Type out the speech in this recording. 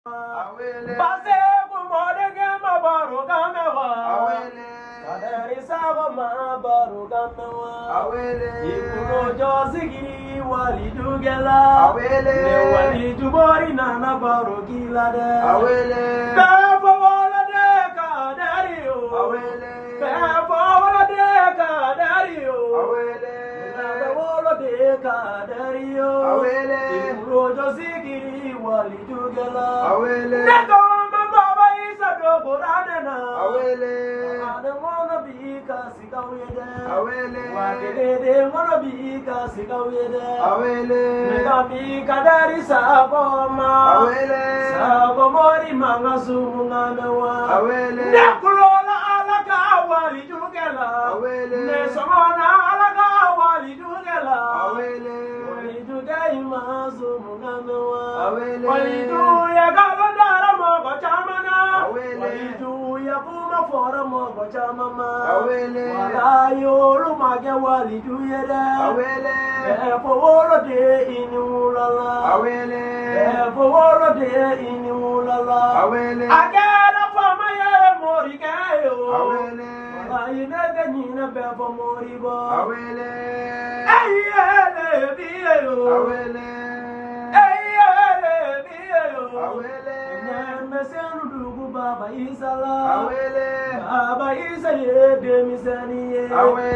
Pase kumode gema baro gamewa. Kaderi sabo ma baro gamewa. Ikuno josigi wali dugela. Ne wali jubori nana baro gilade. Befo wala de kaderi yo. Befo wala de kaderi yo. Befo wala de kaderi yo. Ikuno josigi wali dugela. Neko ma baba isa do boradena. I don't wanna be kasika wede. Wakede wanna be kasika wede. Nega be kadari saboma. Sabomori manga sumunga mewa. Nekulola alaka wali dugela. Nesomona alaka wali dugela. Wali dugei mazumunga mewa. Wali du ya galodara mo bachamana. Wali du ya kuma fora mo bachamama. Wala yolu mage wali du yede. Efo wolo de ini ulala. Efo wolo de ini ulala. Agera fama ye mori kayo. Wala inege nina befo mori bo. Ayele biyo. Baba Isala, Baba Isa ye demisani ye.